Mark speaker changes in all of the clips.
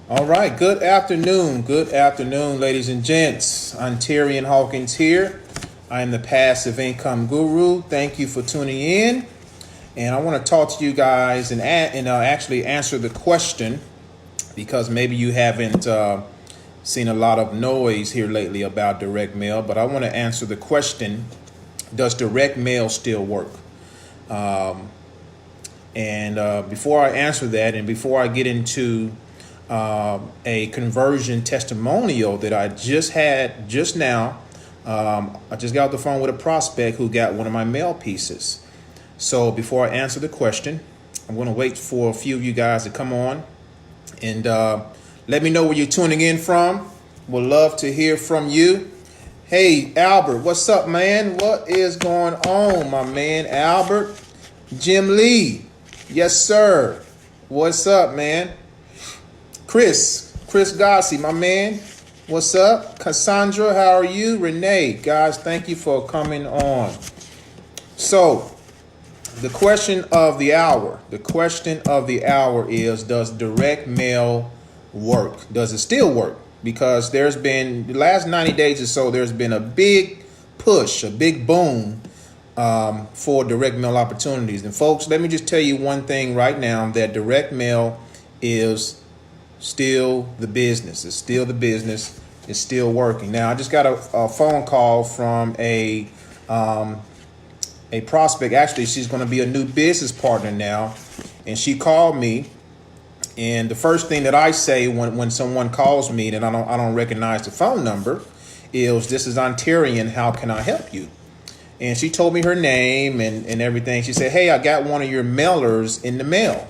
Speaker 1: All right, good afternoon. Good afternoon, ladies and gents. Ontarian Hawkins here. I am the passive income guru. Thank you for tuning in. And I want to talk to you guys and actually answer the question, because maybe you haven't seen a lot of noise here lately about direct mail, but I want to answer the question, does direct mail still work? Before I answer that, and before I get into a conversion testimonial that I just had just now, I just got off the phone with a prospect who got one of my mail pieces. So before I answer the question, I'm going to wait for a few of you guys to come on and let me know where you're tuning in from. Would love to hear from you. Hey, Albert, what's up, man? What is going on, my man, Albert? Jim Lee, yes, sir. What's up, man? Chris Gossi, my man. What's up? Cassandra, how are you? Renee, guys, thank you for coming on. So, the question of the hour is, does direct mail work? Does it still work? Because there's been, the last 90 days or so, there's been a big push, a big boom for direct mail opportunities. And folks, let me just tell you one thing right now, that direct mail is still the business. It's still the business. It's still working. Now, I just got a phone call from a prospect. Actually, she's going to be a new business partner now, and she called me. And the first thing that I say when someone calls me and I don't recognize the phone number is, "This is Ontarian. How can I help you?" And she told me her name and everything. She said, "Hey, I got one of your mailers in the mail."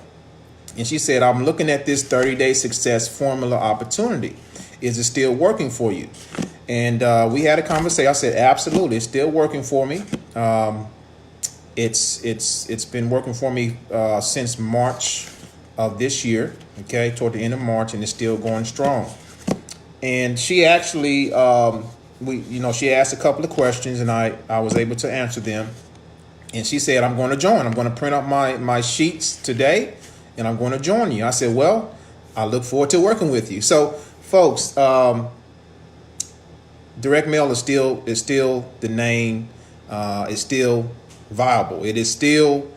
Speaker 1: And she said, "I'm looking at this 30-day success formula opportunity. Is it still working for you?" And we had a conversation. I said, "Absolutely, it's still working for me. It's been working for me since March of this year. Okay, toward the end of March, and it's still going strong." And she actually, she asked a couple of questions, and I was able to answer them. And she said, "I'm going to join. I'm going to print out my sheets today, and I'm going to join you." I said, "Well, I look forward to working with you." So, folks, direct mail is still the name. It's still viable. It is still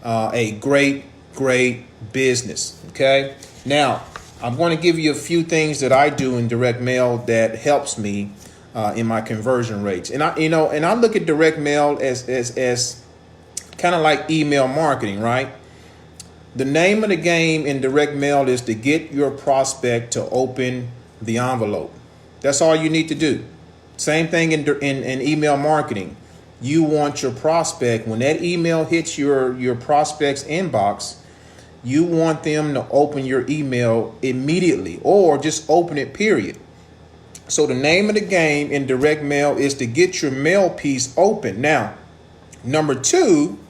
Speaker 1: a great business. Okay. Now, I'm going to give you a few things that I do in direct mail that helps me in my conversion rates. And I look at direct mail as kind of like email marketing, right? The name of the game in direct mail is to get your prospect to open the envelope. That's all you need to do. Same thing in email marketing. You want your prospect, when that email hits your prospect's inbox, you want them to open your email immediately, or just open it, period. So the name of the game in direct mail is to get your mail piece open. Now, number two,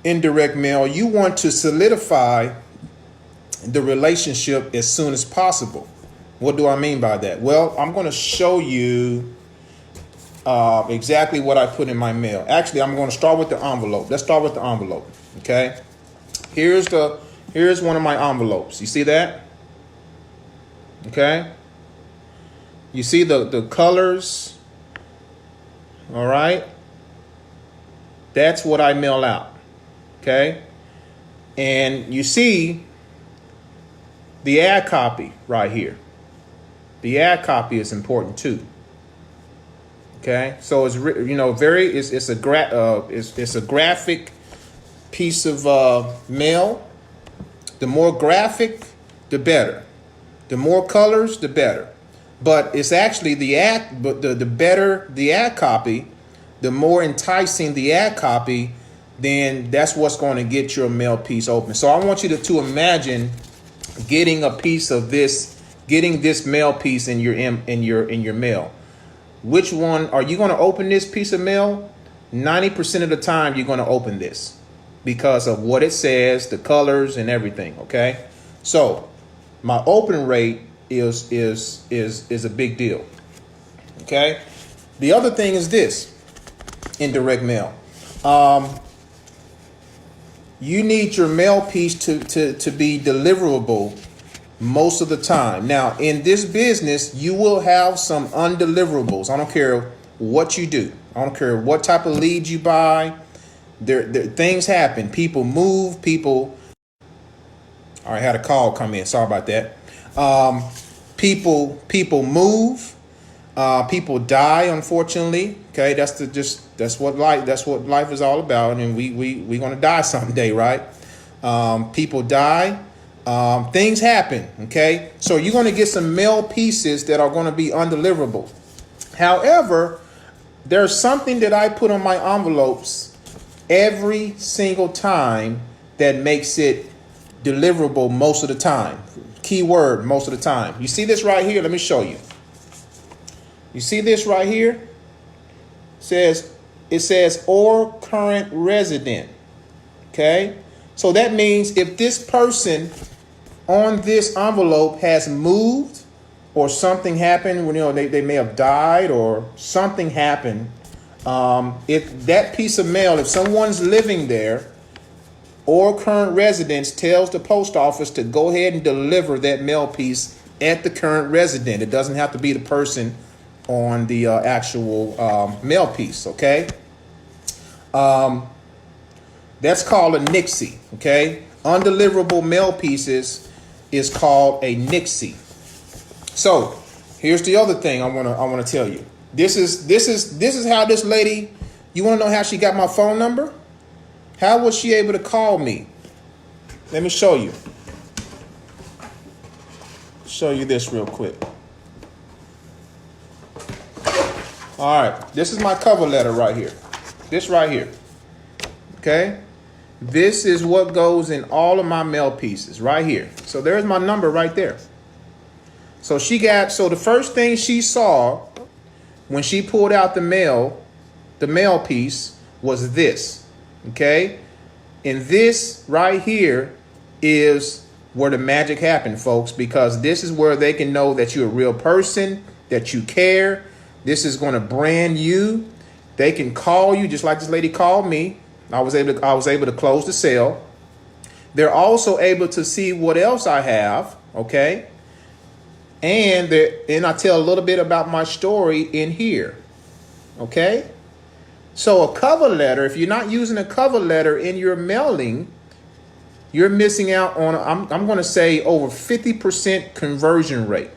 Speaker 1: in direct mail, you want to solidify the relationship as soon as possible. What do I mean by that? Well, I'm going to show you exactly what I put in my mail. Actually, I'm going to start with the envelope. Let's start with the envelope. Okay. Here's one of my envelopes. You see that? Okay. You see the colors. All right. That's what I mail out. Okay. And you see the ad copy right here. The ad copy is important too. Okay. So it's it's a graphic piece of mail. The more graphic, the better. The more colors, the better. But it's actually the better the ad copy, the more enticing the ad copy, then that's what's going to get your mail piece open. So I want you to imagine getting a piece of this, getting this mail piece in your mail. Which one are you going to open? This piece of mail? 90% of the time you're going to open this, because of what it says, the colors and everything. Okay. So my open rate is a big deal. Okay. The other thing is this in direct mail. You need your mail piece to be deliverable most of the time. Now, in this business, you will have some undeliverables. I don't care what you do. I don't care what type of lead you buy. Things happen. People move. All right, I had a call come in. Sorry about that. People move. People die, unfortunately. Okay, that's what life is all about, and we're gonna die someday, right? People die. Things happen. Okay, so you're gonna get some mail pieces that are gonna be undeliverable. However, there's something that I put on my envelopes every single time that makes it deliverable most of the time. Keyword, most of the time. You see this right here? Let me show you. You see this right here? It says or current resident. Okay? So that means if this person on this envelope has moved or something happened, they may have died or something happened, if that piece of mail, if someone's living there, or current residence tells the post office to go ahead and deliver that mail piece at the current resident. It doesn't have to be the person on the actual mail piece, okay? That's called a NICSI, okay? Undeliverable mail pieces is called a NICSI. So here's the other thing I want to tell you. This is how this lady. You want to know how she got my phone number? How was she able to call me? Let me show you. Show you this real quick. All right, this is my cover letter right here. This right here. Okay? This is what goes in all of my mail pieces right here. So there's my number right there. So the first thing she saw when she pulled out the mail piece was this. Okay? And this right here is where the magic happened, folks, because this is where they can know that you're a real person, that you care. This is going to brand you. They can call you just like this lady called me. I was able to close the sale. They're also able to see what else I have, okay? And I tell a little bit about my story in here, okay? So a cover letter, if you're not using a cover letter in your mailing, you're missing out on, I'm going to say, over 50% conversion rate.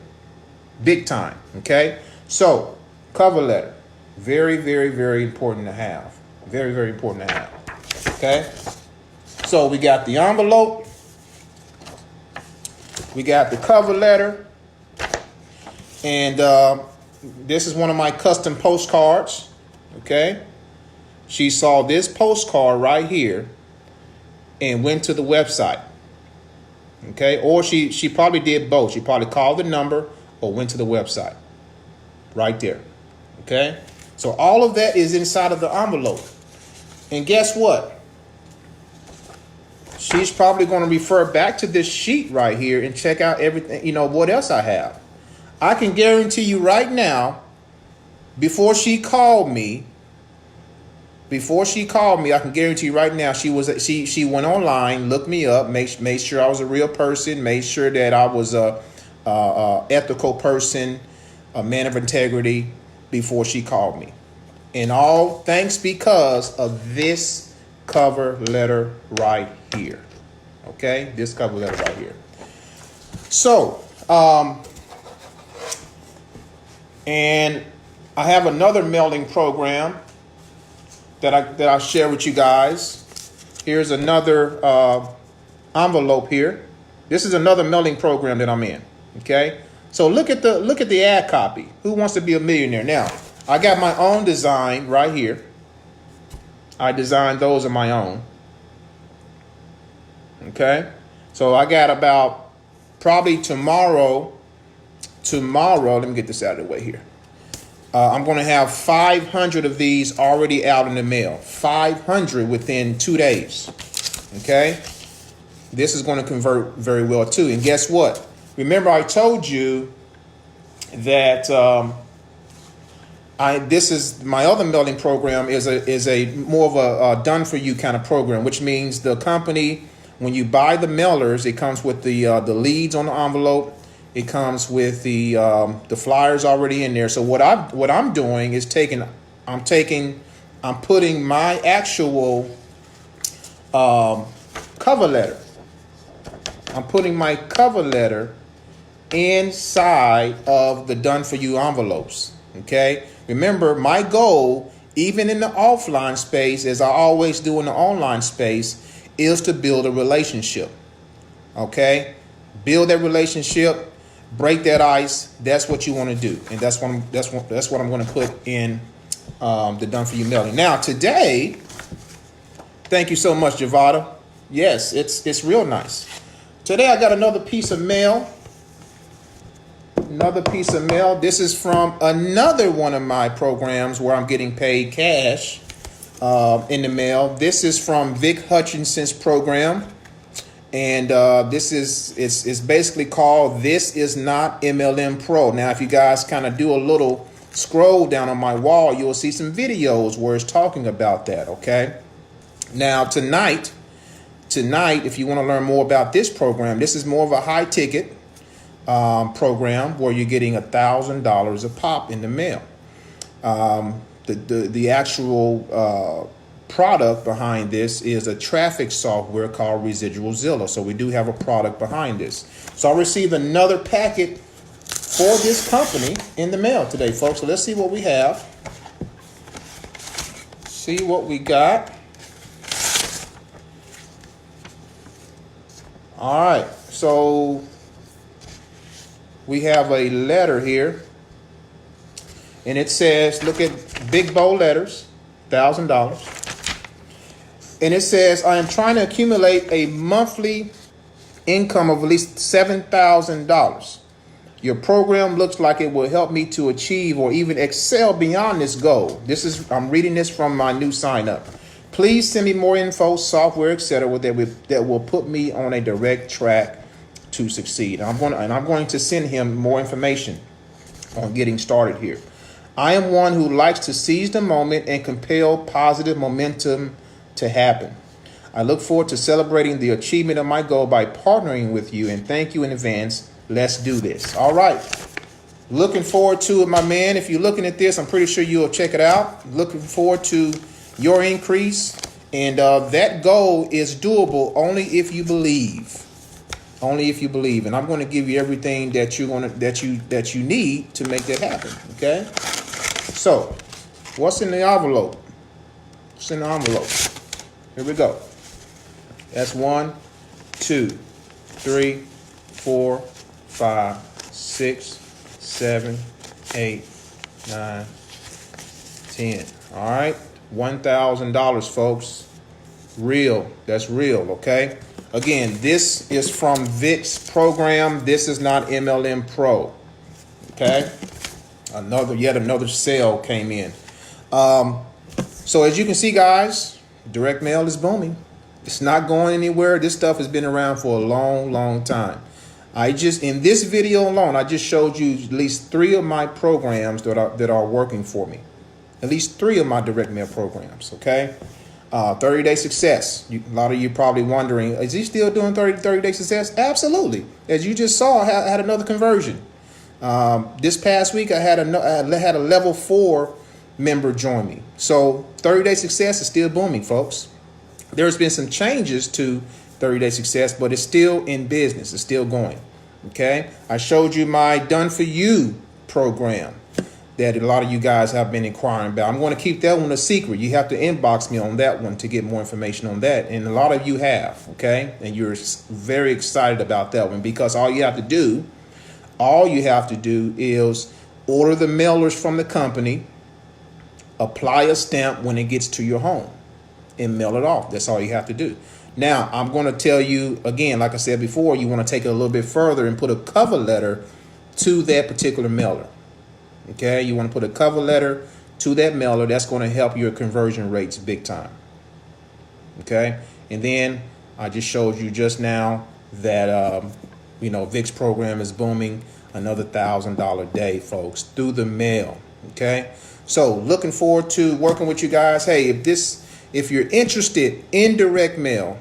Speaker 1: Big time, okay? So cover letter, very, very, very important to have. Very, very important to have, okay? So we got the envelope. We got the cover letter. And this is one of my custom postcards, okay? She saw this postcard right here and went to the website, okay? Or she probably did both. She probably called the number or went to the website right there, okay? So all of that is inside of the envelope. And guess what? She's probably going to refer back to this sheet right here and check out everything, what else I have. I can guarantee you right now, before she called me, I can guarantee you right now, she went online, looked me up, made sure I was a real person, made sure that I was a ethical person, a man of integrity before she called me. And all thanks because of this cover letter right here. Okay, this cover letter right here. So, and I have another mailing program that I share with you guys. Here's another envelope here. This is another mailing program that I'm in. Okay, so look at the ad copy. Who wants to be a millionaire? Now, I got my own design right here. I designed those on my own. Okay, so I got about probably tomorrow. Let me get this out of the way here. I'm going to have 500 of these already out in the mail. 500 within 2 days. Okay? This is going to convert very well too. And guess what? Remember I told you that this is my other mailing program is a more of a done for you kind of program, which means the company when you buy the mailers, it comes with the leads on the envelope. It comes with the flyers already in there. So what I'm doing is I'm putting my actual cover letter. I'm putting my cover letter inside of the done for you envelopes. Okay. Remember, my goal, even in the offline space, as I always do in the online space, is to build a relationship. Okay. Build that relationship. Break that ice. That's what you want to do, and that's what I'm going to put in the done for you mailing. Now today, thank you so much, Javada. Yes, it's real nice. Today I got another piece of mail. This is from another one of my programs where I'm getting paid cash in the mail. This is from Vic Hutchinson's program. And this is basically called This Is Not MLM Pro. Now, if you guys kind of do a little scroll down on my wall, you'll see some videos where it's talking about that. Okay. Now, tonight, if you want to learn more about this program, this is more of a high ticket program where you're getting $1,000 a pop in the mail. The actual product behind this is a traffic software called Residual Zilla. So we do have a product behind this. So I received another packet for this company in the mail today, folks. So let's see what we have. See what we got. All right. So we have a letter here. And it says, look at big bold letters, $1,000. And it says, I am trying to accumulate a monthly income of at least $7,000. Your program looks like it will help me to achieve or even excel beyond this goal. I'm reading this from my new sign up. Please send me more info, software, etc. that will put me on a direct track to succeed. I'm going to send him more information on getting started here. I am one who likes to seize the moment and compel positive momentum to happen. I look forward to celebrating the achievement of my goal by partnering with you, and thank you in advance. Let's do this. All right. Looking forward to it, my man. If you're looking at this, I'm pretty sure you'll check it out. Looking forward to your increase. And that goal is doable only if you believe. Only if you believe. And I'm going to give you everything that you need to make that happen. Okay? So, what's in the envelope? What's in the envelope? Here we go. That's 1, 2, 3, 4, 5, 6, 7, 8, 9, 10. All right. $1,000, folks. Real. That's real. Okay. Again, this is from Vic's program. This is not MLM Pro. Okay. Yet another sale came in. So as you can see, guys, direct mail is booming. It's not going anywhere. This stuff has been around for a long, long time. In this video alone, I just showed you at least 3 of my programs that are working for me. At least 3 of my direct mail programs. Okay. 30-day success. A lot of you probably wondering, is he still doing 30-day success? Absolutely. As you just saw, I had another conversion. This past week, I had a level 4 member join me. So 30-day success is still booming, folks. There's been some changes to 30-day success, but it's still in business. It's still going. Okay. I showed you my done for you program that a lot of you guys have been inquiring about. I'm going to keep that one a secret. You have to inbox me on that one to get more information on that. And a lot of you have. Okay. And you're very excited about that one because all you have to do is order the mailers from the company, apply a stamp when it gets to your home, and mail it off. That's all you have to do. Now, I'm going to tell you again, like I said before, you want to take it a little bit further and put a cover letter to that particular mailer. Okay, you want to put a cover letter to that mailer. That's going to help your conversion rates big time. Okay, and then I just showed you just now that Vic's program is booming. Another $1,000 day, folks, through the mail. Okay, so looking forward to working with you guys. Hey, if you're interested in direct mail,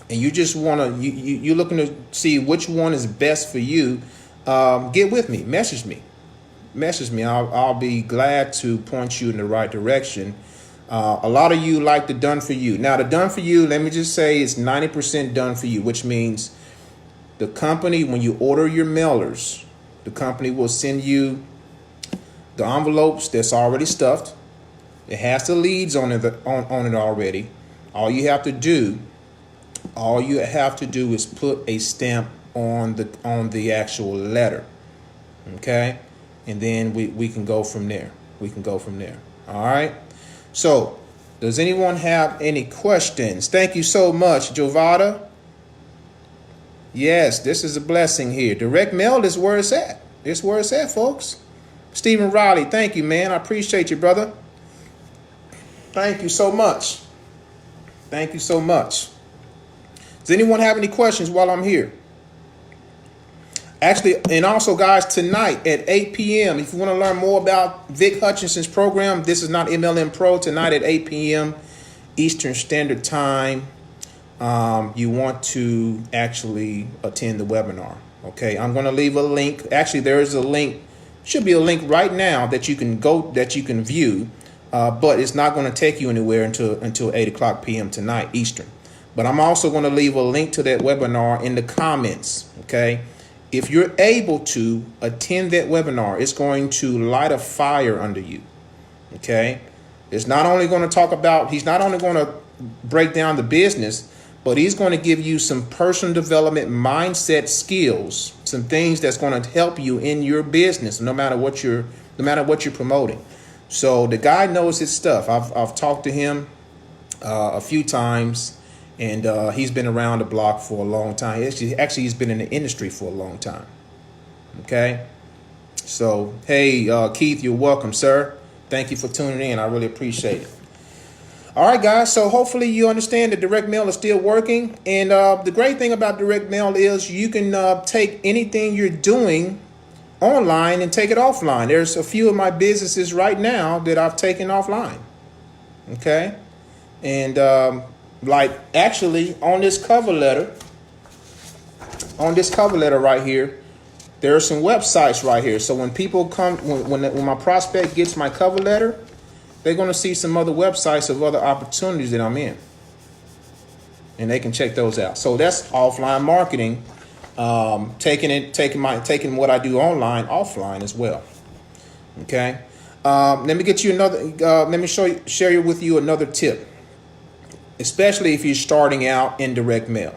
Speaker 1: and you just want to, you're looking to see which one is best for you, get with me, message me. I'll be glad to point you in the right direction. A lot of you like the done for you. Now, the done for you, let me just say, it's 90% done for you, which means the company, when you order your mailers, the company will send you the envelopes that's already stuffed. It has the leads on it already. All you have to do is put a stamp on the actual letter. Okay? And then we can go from there. All right? So, does anyone have any questions? Thank you so much, Jovada. Yes, this is a blessing here. Direct mail is where it's at. It's where it's at, folks. Stephen Riley, thank you, man. I appreciate you, brother. Thank you so much. Does anyone have any questions while I'm here? Actually, and also, guys, tonight at 8 p.m., if you want to learn more about Vic Hutchinson's program, this is Not MLM Pro, tonight at 8 p.m. Eastern Standard Time. You want to actually attend the webinar. Okay, I'm going to leave a link. Actually, there is a link. Should be a link right now that you can view, but it's not going to take you anywhere until 8 o'clock p.m. tonight Eastern. But I'm also going to leave a link to that webinar in the comments. Okay. If you're able to attend that webinar, it's going to light a fire under you. Okay. It's not only going to he's not only going to break down the business, but he's going to give you some personal development mindset skills, some things that's going to help you in your business, no matter what you're promoting. So the guy knows his stuff. I've talked to him a few times. And he's been around the block for a long time. Actually, he's been in the industry for a long time. Okay? So, hey, Keith, you're welcome, sir. Thank you for tuning in. I really appreciate it. All right, guys. So hopefully you understand that direct mail is still working. And the great thing about direct mail is you can take anything you're doing online and take it offline. There's a few of my businesses right now that I've taken offline. Okay? And like actually on this cover letter right here, there are some websites right here. So when people come, when my prospect gets my cover letter, they're going to see some other websites of other opportunities that I'm in, and they can check those out. So that's offline marketing, taking what I do online offline as well. Okay, let me get you another. Let me share with you another tip. Especially if you're starting out in direct mail.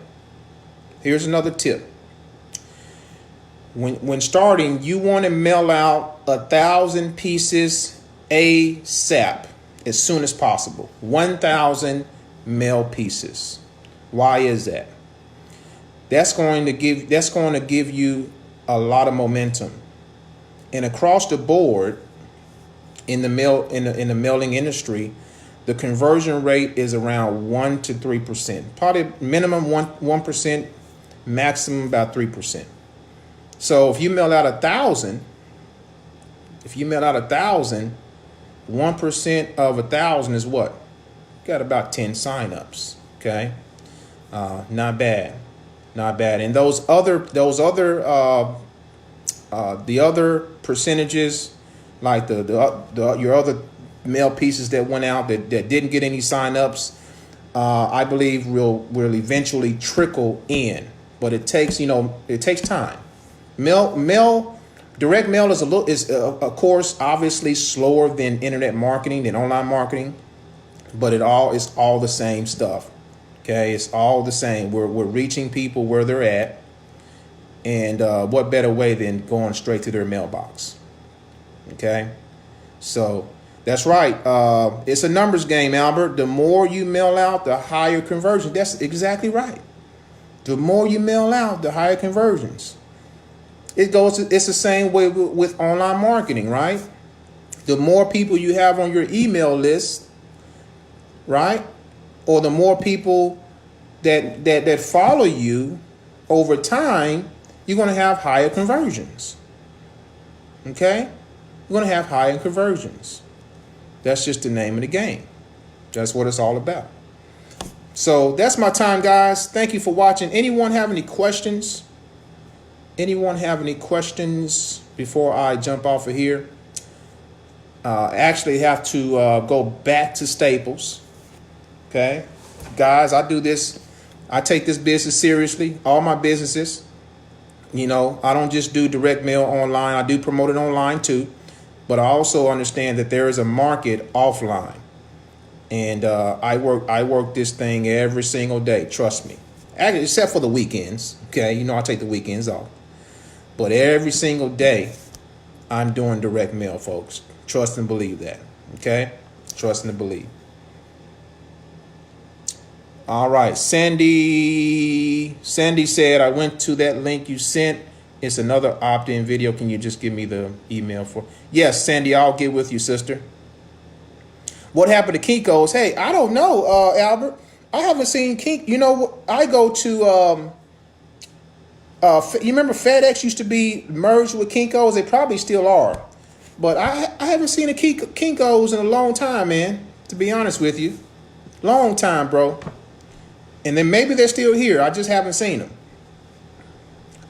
Speaker 1: Here's another tip. When starting, you want to mail out 1,000 pieces ASAP, as soon as possible. 1,000 mail pieces. Why is that? That's going to give you a lot of momentum. And across the board in the mailing industry, the conversion rate is around 1 to 3%. Probably minimum 1%, maximum about 3%. So if you mail out 1,000, 1% of 1,000 is what? Got about 10 signups. Okay, not bad. And the other percentages, like your other mail pieces that went out that didn't get any signups, I believe will eventually trickle in, but it takes time. Direct mail is of course obviously slower than internet marketing, than online marketing, but it's all the same stuff. Okay, it's all the same. We're reaching people where they're at, and what better way than going straight to their mailbox? Okay, so. That's right. It's a numbers game, Albert. The more you mail out, the higher conversion. That's exactly right. The more you mail out, the higher conversions. It's the same way with online marketing, right? The more people you have on your email list, right? Or the more people that follow you over time, you're going to have higher conversions. Okay? You're going to have higher conversions. That's just the name of the game. That's what it's all about. So that's my time, guys. Thank you for watching. Anyone have any questions? Anyone have any questions before I jump off of here? I actually have to go back to Staples. Okay, guys, I do this. I take this business seriously. All my businesses. You know, I don't just do direct mail online. I do promote it online too. But I also understand that there is a market offline. And I work this thing every single day. Trust me. Actually, except for the weekends. Okay, you know I take the weekends off. But every single day, I'm doing direct mail, folks. Trust and believe that. Okay? Trust and believe. All right. Sandy said, I went to that link you sent. It's another opt-in video. Can you just give me the email for? Yes, Sandy, I'll get with you, sister. What happened to Kinko's? Hey, I don't know, Albert. I haven't seen Kink. You know, I go to, you remember FedEx used to be merged with Kinko's? They probably still are. But I haven't seen a Kinko's in a long time, man, to be honest with you. Long time, bro. And then maybe they're still here. I just haven't seen them.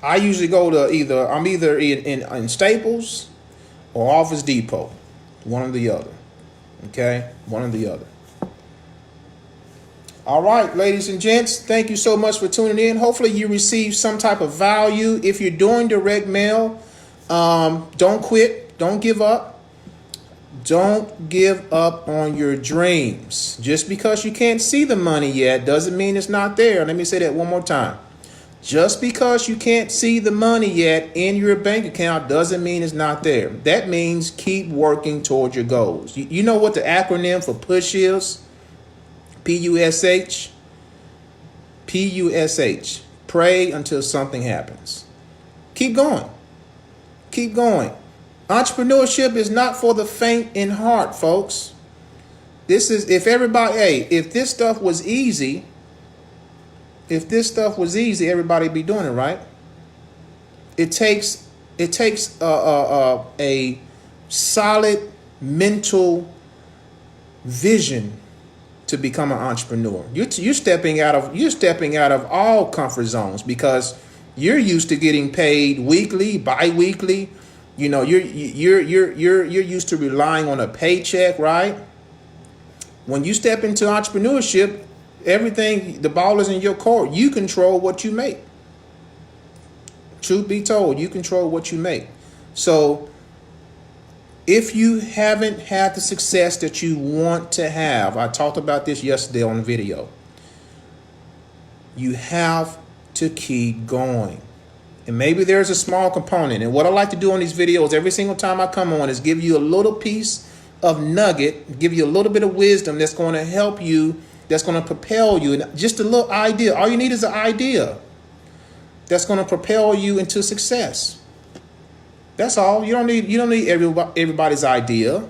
Speaker 1: I usually go to I'm either in Staples or Office Depot. One or the other. Okay? One or the other. All right, ladies and gents, thank you so much for tuning in. Hopefully you received some type of value. If you're doing direct mail, don't quit. Don't give up. Don't give up on your dreams. Just because you can't see the money yet doesn't mean it's not there. Let me say that one more time. Just because you can't see the money yet in your bank account doesn't mean it's not there. That means keep working toward your goals. You know what the acronym for PUSH is? P-U-S-H. P-U-S-H. Pray until something happens. Keep going. Keep going. Entrepreneurship is not for the faint in heart, folks. This is, if this stuff was easy, everybody'd be doing it, right? It takes a solid mental vision to become an entrepreneur. You're stepping out of all comfort zones because you're used to getting paid weekly, bi-weekly. You know, you're used to relying on a paycheck, right? When you step into entrepreneurship, everything, the ball is in your court. You control what you make. Truth be told, you control what you make. So if you haven't had the success that you want to have, I talked about this yesterday on the video, you have to keep going. And maybe there's a small component. And what I like to do on these videos every single time I come on is give you a little piece of nugget, give you a little bit of wisdom that's going to help you, that's going to propel you. And just a little idea. All you need is an idea that's going to propel you into success. That's all. You don't need everybody's idea.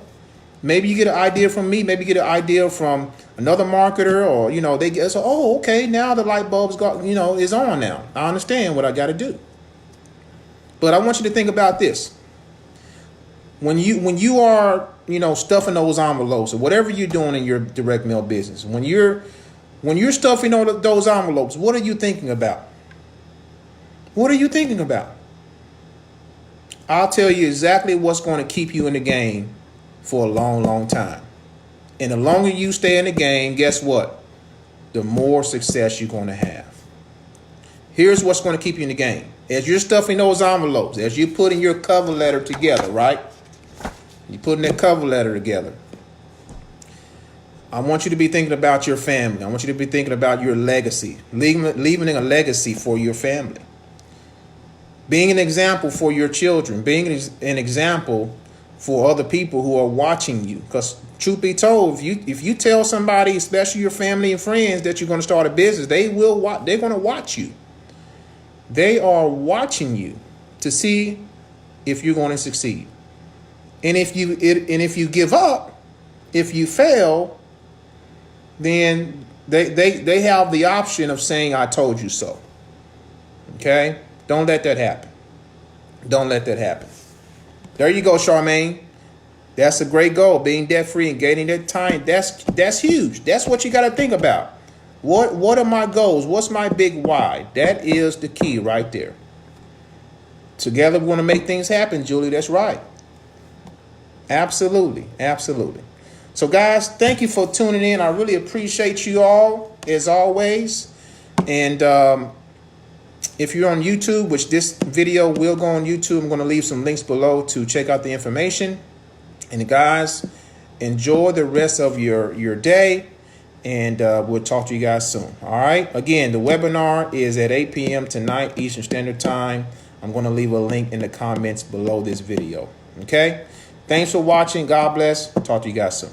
Speaker 1: Maybe you get an idea from me. Maybe you get an idea from another marketer, or they get so, oh, okay, now the light bulb's got is on now. I understand what I got to do. But I want you to think about this. When you are stuffing those envelopes or whatever you're doing in your direct mail business, when you're stuffing those envelopes, what are you thinking about? What are you thinking about? I'll tell you exactly what's going to keep you in the game for a long, long time. And the longer you stay in the game, guess what? The more success you're going to have. Here's what's going to keep you in the game. As you're stuffing those envelopes, as you're putting your cover letter together, right? You're putting that cover letter together. I want you to be thinking about your family. I want you to be thinking about your legacy, leaving a legacy for your family. Being an example for your children, being an example for other people who are watching you. Because truth be told, if you tell somebody, especially your family and friends, that you're going to start a business, they're going to watch you. They are watching you to see if you're going to succeed. And if you give up, if you fail, then they have the option of saying, I told you so. Okay? Don't let that happen. Don't let that happen. There you go, Charmaine. That's a great goal. Being debt free and gaining that time. That's huge. That's what you got to think about. What are my goals? What's my big why? That is the key right there. Together we want to make things happen, Julie. That's right. Absolutely. Absolutely. So guys, thank you for tuning in. I really appreciate you all as always. And if you're on YouTube, which this video will go on YouTube, I'm going to leave some links below to check out the information. And guys, enjoy the rest of your day. And we'll talk to you guys soon. All right. Again, the webinar is at 8 p.m. tonight, Eastern Standard Time. I'm going to leave a link in the comments below this video. Okay. Thanks for watching. God bless. Talk to you guys soon.